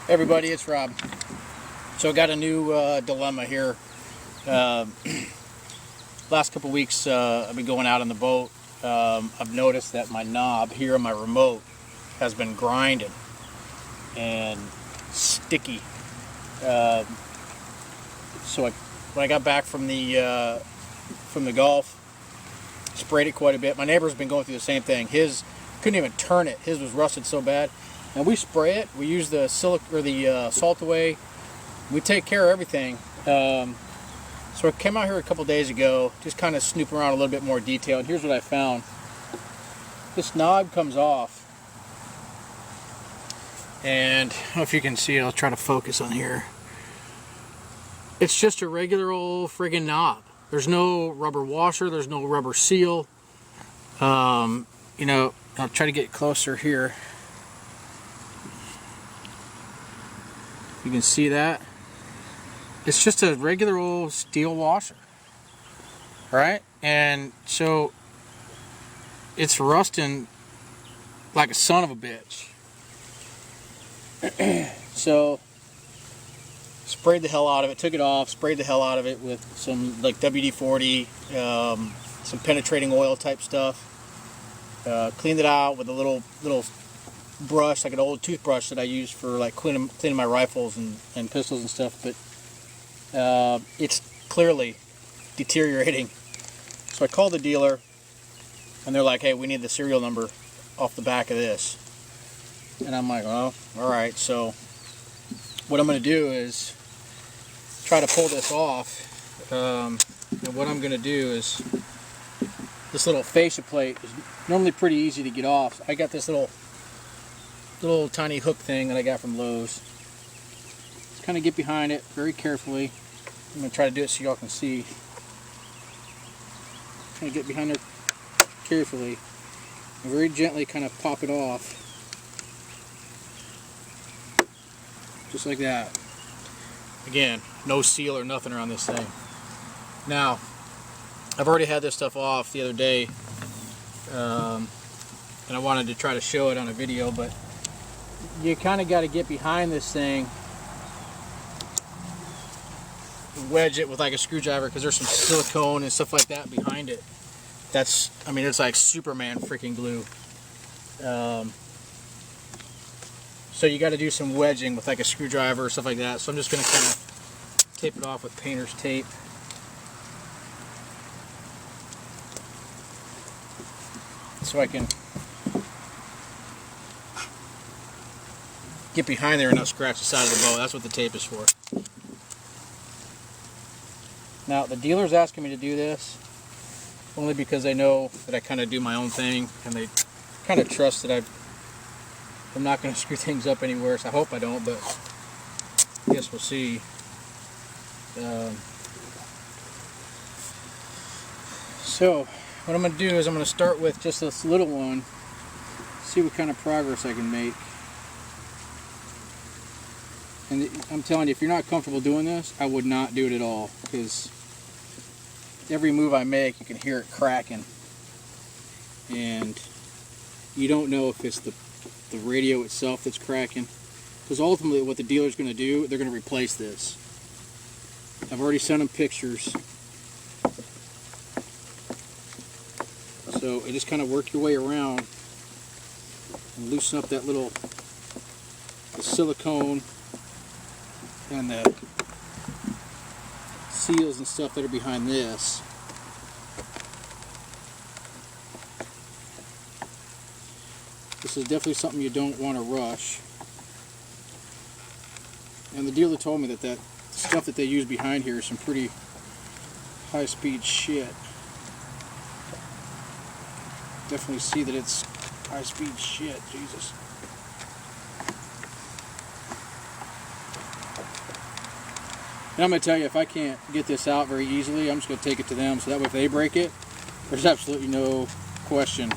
Hey everybody, it's Rob. So I got a new dilemma here. Last couple weeks I've been going out on the boat. I've noticed that my knob here on my remote has been grinding and sticky. So when I got back from the golf, sprayed it quite a bit. My neighbor's been going through the same thing. His couldn't even turn it. His was rusted so bad. And we spray it. We use the salt away. We take care of everything. So I came out here a couple days ago, just kind of snooping around a little bit more detail. And here's what I found. This knob comes off, and I don't know if you can see it. I'll try to focus on here. It's just a regular old friggin' knob. There's no rubber washer. There's no rubber seal. You know, I'll try to get closer here. You can see that. It's just a regular old steel washer, right? And so it's rusting like a son of a bitch. So sprayed the hell out of it, took it off, sprayed the hell out of it with some like WD-40, some penetrating oil type stuff. Cleaned it out with a little brush, like an old toothbrush that I use for like cleaning my rifles and pistols and stuff, but it's clearly deteriorating. So I called the dealer and they're like, hey, we need the serial number off the back of this. And I'm like, well, alright. So what I'm going to do is try to pull this off. And what I'm going to do is, this little fascia plate is normally pretty easy to get off. I got this little tiny hook thing that I got from Lowe's. Just kind of get behind it very carefully. I'm going to try to do it so y'all can see. Kind of get behind it carefully and very gently kind of pop it off. Just like that. Again, no seal or nothing around this thing. Now, I've already had this stuff off the other day, and I wanted to try to show it on a video, but you kind of got to get behind this thing and wedge it with like a screwdriver, because there's some silicone and stuff like that behind it. That's, I mean, it's like Superman freaking glue. So you got to do some wedging with like a screwdriver or stuff like that. So I'm just going to kind of tape it off with painter's tape. So I can get behind there and not scratch the side of the boat. That's what the tape is for. Now, the dealer's asking me to do this only because they know that I kind of do my own thing, and they kind of trust that I'm not going to screw things up anywhere. So I hope I don't, but I guess we'll see. So what I'm going to do is I'm going to start with just this little one, see what kind of progress I can make. And I'm telling you, if you're not comfortable doing this, I would not do it at all, because every move I make, you can hear it cracking. And you don't know if it's the radio itself that's cracking. Because ultimately what the dealer's going to do, they're going to replace this. I've already sent them pictures. So you just kind of work your way around and loosen up that the silicone and the seals and stuff that are behind this. This is definitely something you don't want to rush. And the dealer told me that the stuff that they use behind here is some pretty high-speed shit. Definitely see that it's high-speed shit. Jesus. And I'm going to tell you, if I can't get this out very easily, I'm just going to take it to them, so that way if they break it, there's absolutely no question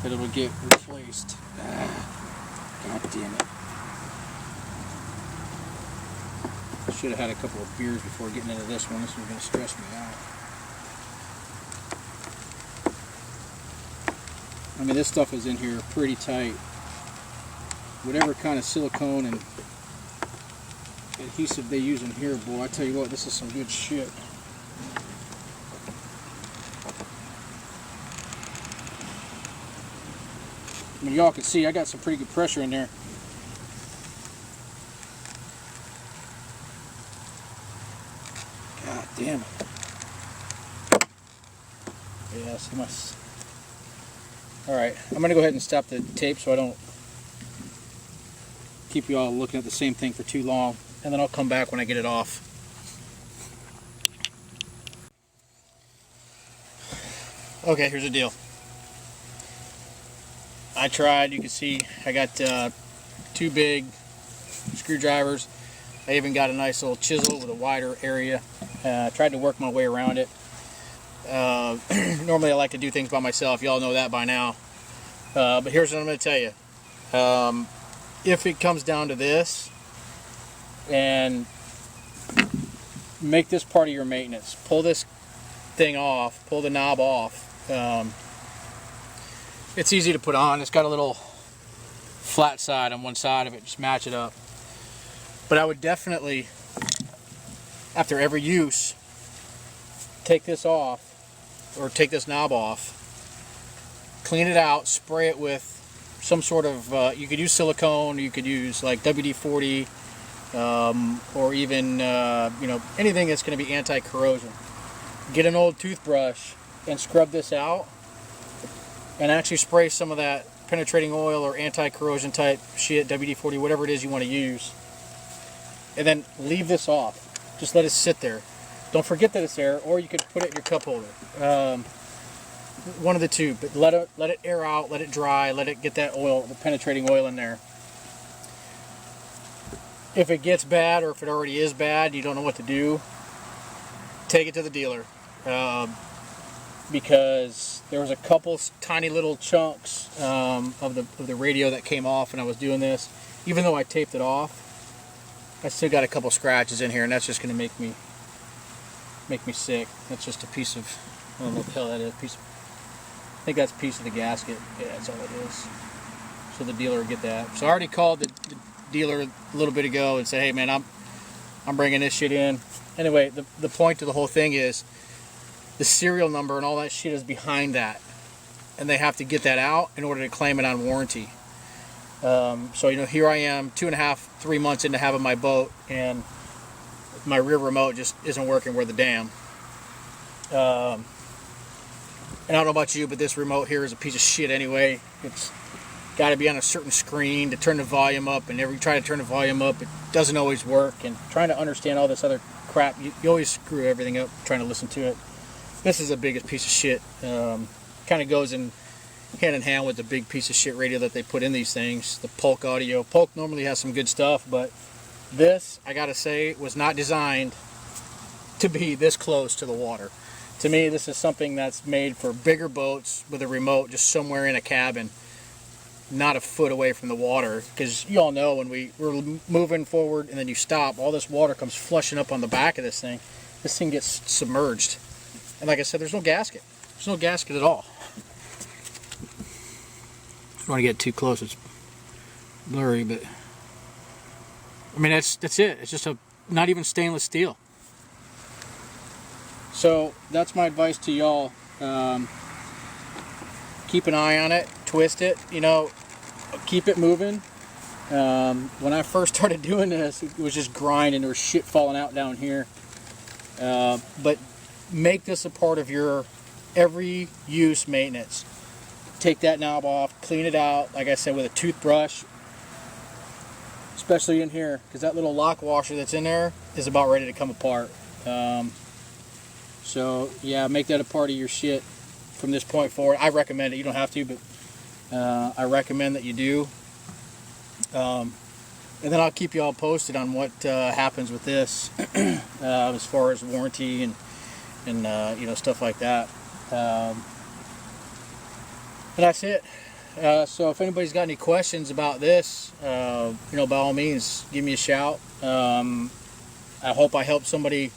that it will get replaced. God damn it. I should have had a couple of beers before getting into this one. This one's going to stress me out. I mean, this stuff is in here pretty tight. Whatever kind of silicone and adhesive they use in here, boy. I tell you what, this is some good shit. I mean, y'all can see I got some pretty good pressure in there. God damn it. Yeah, see my... Alright, I'm going to go ahead and stop the tape so I don't keep you all looking at the same thing for too long. And then I'll come back when I get it off. Okay, here's the deal. I tried, you can see I got 2 big screwdrivers. I even got a nice little chisel with a wider area. Tried to work my way around it. Normally I like to do things by myself, y'all know that by now. But here's what I'm going to tell you. If it comes down to this, and make this part of your maintenance, pull this thing off, pull the knob off. It's easy to put on. It's got a little flat side on one side of it, just match it up. But I would definitely, after every use, take this off, or take this knob off, clean it out, spray it with some sort of, you could use silicone, you could use like WD-40, or even, you know, anything that's going to be anti-corrosion. Get an old toothbrush and scrub this out, and actually spray some of that penetrating oil or anti-corrosion type shit, WD-40, whatever it is you want to use, and then leave this off. Just let it sit there. Don't forget that it's there, or you could put it in your cup holder. One of the two, but let it air out, let it dry, let it get that oil, the penetrating oil in there. If it gets bad, or if it already is bad, you don't know what to do, take it to the dealer. Because there was a couple tiny little chunks of the radio that came off when I was doing this. Even though I taped it off, I still got a couple scratches in here, and that's just going to make me sick. That's just a piece of, I don't know what the hell that is. I think that's a piece of the gasket. Yeah, that's all it is. So the dealer will get that. So I already called the dealer a little bit ago and said, hey man, I'm bringing this shit in. Anyway, the point to the whole thing is the serial number and all that shit is behind that, and they have to get that out in order to claim it on warranty. So you know, here I am 2.5, 3 months into having my boat, and my rear remote just isn't working worth a damn. And I don't know about you, but this remote here is a piece of shit anyway. It's got to be on a certain screen to turn the volume up, and every you try to turn the volume up, it doesn't always work. And trying to understand all this other crap, you always screw everything up trying to listen to it. This is the biggest piece of shit. Kind of goes in hand with the big piece of shit radio that they put in these things, the Polk audio. Polk normally has some good stuff, but this, I gotta say, was not designed to be this close to the water. To me, this is something that's made for bigger boats with a remote just somewhere in a cabin, not a foot away from the water. Because you all know when we're moving forward and then you stop, all this water comes flushing up on the back of this thing. This thing gets submerged. And like I said, there's no gasket. There's no gasket at all. If you want to get too close, it's blurry, but I mean, that's it. It's just not even stainless steel. So that's my advice to y'all. Keep an eye on it, twist it, you know, keep it moving. When I first started doing this, it was just grinding. There was shit falling out down here. But make this a part of your every use maintenance. Take that knob off, clean it out, like I said, with a toothbrush, especially in here, because that little lock washer that's in there is about ready to come apart. So yeah, make that a part of your shit from this point forward. I recommend it. You don't have to, but I recommend that you do. And then I'll keep you all posted on what happens with this as far as warranty and you know, stuff like that. And that's it. So if anybody's got any questions about this, you know, by all means, give me a shout. I hope I helped somebody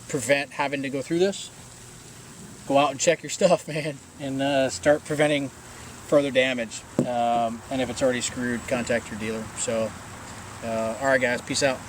prevent having to go through this. Go out and check your stuff, man, and start preventing further damage. And if it's already screwed, contact your dealer. So, all right, guys, peace out.